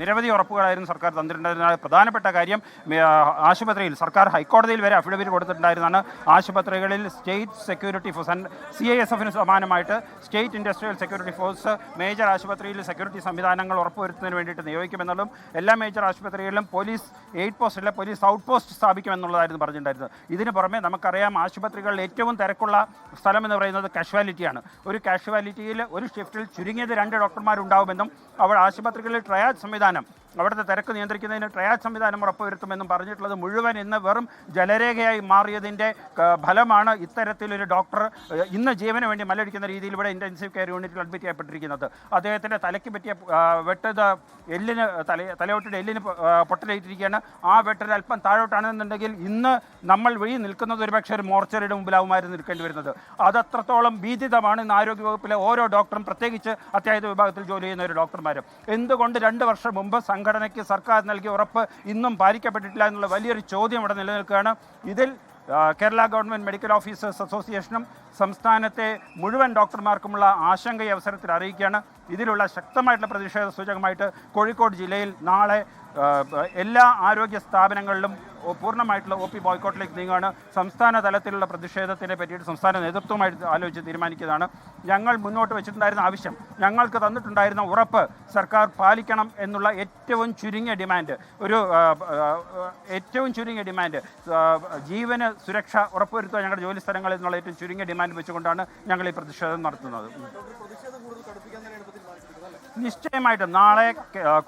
നിരവധി ഉറപ്പുകളായിരുന്നു സർക്കാർ തന്നിട്ടുണ്ടായിരുന്ന പ്രധാനപ്പെട്ട കാര്യം ആശുപത്രിയിൽ സർക്കാർ ഹൈക്കോടതിയിൽ വരെ അഫിഡവിറ്റ് കൊടുത്തിട്ടുണ്ടായിരുന്നതാണ്. ആശുപത്രികളിൽ സ്റ്റേറ്റ് സെക്യൂരിറ്റി ഫോഴ്സ് CISFന് സമാനമായിട്ട് state industrial security force major ആശുപത്രിയിൽ സെക്യൂരിറ്റി സംവിധാനങ്ങൾ ഉറപ്പുവരുത്തുന്നതിന് വേണ്ടിയിട്ട് നിയോഗിക്കുമെന്നുള്ളതും എല്ലാ മേജർ ആശുപത്രികളിലും പോലീസ് 8 പോസ്റ്റിലെ പോലീസ് ഔട്ട് പോസ്റ്റ് സ്ഥാപിക്കുമെന്നുള്ളതായിരുന്നു പറഞ്ഞിട്ടുണ്ടായിരുന്നത്. ഇതിന് പുറമെ നമുക്കറിയാം ആശുപത്രികളിൽ ഏറ്റവും തിരക്കുള്ള സ്ഥലം എന്ന് പറയുന്നത് കാഷ്വാലിറ്റിയാണ്. ഒരു കാഷ്വാലിറ്റിയിൽ ഒരു ഷിഫ്റ്റിൽ ചുരുങ്ങിയത് 2 ഡോക്ടർമാരുണ്ടാവുമെന്നും അവിടെ ആശുപത്രികളിൽ ട്രയാജ് സംവിധാനം അവിടുത്തെ തിരക്ക് നിയന്ത്രിക്കുന്നതിന് ട്രയാജ് സംവിധാനം ഉറപ്പുവരുത്തുമെന്നും പറഞ്ഞിട്ടുള്ളത് മുഴുവൻ ഇന്ന് വെറും ജലരേഖയായി മാറിയതിൻ്റെ ഫലമാണ് ഇത്തരത്തിലൊരു ഡോക്ടർ ഇന്ന് ജീവന് വേണ്ടി മല്ലടിക്കുന്ന രീതിയിൽ ഇവിടെ ഇൻറ്റൻസീവ് കെയർ യൂണിറ്റിൽ അഡ്മിറ്റ് ചെയ്യപ്പെട്ടിരിക്കുന്നത്. അദ്ദേഹത്തിൻ്റെ തലയ്ക്ക് പറ്റിയ വെട്ടത് തലയോട്ടിയുടെ എല്ലിന് പൊട്ടലേറ്റിരിക്കുകയാണ്. ആ വെട്ടൽ അല്പം താഴോട്ടാണെന്നുണ്ടെങ്കിൽ ഇന്ന് നമ്മൾ വഴി നിൽക്കുന്നത് ഒരുപക്ഷെ ഒരു മോർച്ചറിയുടെ മുമ്പിലാവുമായിരുന്നു നിൽക്കേണ്ടി വരുന്നത്. അതത്രത്തോളം ഭീതിതമാണ് ഇന്ന് ആരോഗ്യവകുപ്പിലെ ഓരോ ഡോക്ടറും, പ്രത്യേകിച്ച് അത്യാഹിത വിഭാഗത്തിൽ ജോലി ചെയ്യുന്ന ഒരു ഡോക്ടർമാരും. എന്തുകൊണ്ട് 2 വർഷം മുമ്പ് സംഘടനയ്ക്ക് സർക്കാർ നൽകിയ ഉറപ്പ് ഇന്നും പാലിക്കപ്പെട്ടിട്ടില്ല എന്നുള്ള വലിയൊരു ചോദ്യം ഇവിടെ നിലനിൽക്കുകയാണ്. ഇതിൽ കേരള ഗവൺമെൻറ് മെഡിക്കൽ ഓഫീസേഴ്സ് അസോസിയേഷനും സംസ്ഥാനത്തെ മുഴുവൻ ഡോക്ടർമാർക്കുമുള്ള ആശങ്ക ഈ അവസരത്തിൽ അറിയിക്കുകയാണ്. ഇതിലുള്ള ശക്തമായിട്ടുള്ള പ്രതിഷേധ സൂചകമായിട്ട് കോഴിക്കോട് ജില്ലയിൽ നാളെ എല്ലാ ആരോഗ്യ സ്ഥാപനങ്ങളിലും പൂർണ്ണമായിട്ടുള്ള OP ബോയ്ക്കോട്ടിലേക്ക് നീങ്ങുകയാണ്. സംസ്ഥാന തലത്തിലുള്ള പ്രതിഷേധത്തിനെ പറ്റിയിട്ട് സംസ്ഥാന നേതൃത്വമായിട്ട് ആലോചിച്ച് തീരുമാനിക്കുന്നതാണ്. ഞങ്ങൾ മുന്നോട്ട് വെച്ചിട്ടുണ്ടായിരുന്ന ആവശ്യം, ഞങ്ങൾക്ക് തന്നിട്ടുണ്ടായിരുന്ന ഉറപ്പ് സർക്കാർ പാലിക്കണം എന്നുള്ള ഏറ്റവും ചുരുങ്ങിയ ഡിമാൻഡ് ജീവന് സുരക്ഷ ഉറപ്പുവരുത്തുക ഞങ്ങളുടെ ജോലി സ്ഥലങ്ങളിൽ നിന്നുള്ള ഏറ്റവും ചുരുങ്ങിയ ഡിമാൻഡ് വെച്ചുകൊണ്ടാണ് ഞങ്ങൾ ഈ പ്രതിഷേധം നടത്തുന്നത്. നിശ്ചയമായിട്ടും നാളെ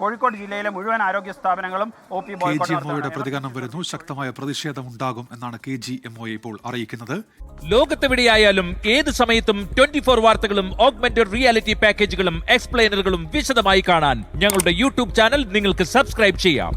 കോഴിക്കോട് ജില്ലയിലെ മുഴുവൻ ആരോഗ്യ സ്ഥാപനങ്ങളും OP ബോയ്ക്കോട്ട് പ്രതികരണം വരുന്നു. ശക്തമായ പ്രതിഷേധം ഉണ്ടാകും എന്നാണ് KGMO ഇപ്പോൾ അറിയിക്കുന്നത്. ലോകത്തെവിടെയായാലും ഏത് സമയത്തും 24 വാർത്തകളും ഓഗ്മെന്റഡ് റിയാലിറ്റി പാക്കേജുകളും എക്സ്പ്ലെയിനറുകളും വിശദമായി കാണാൻ ഞങ്ങളുടെ YouTube ചാനൽ നിങ്ങൾക്ക് സബ്സ്ക്രൈബ് ചെയ്യാം.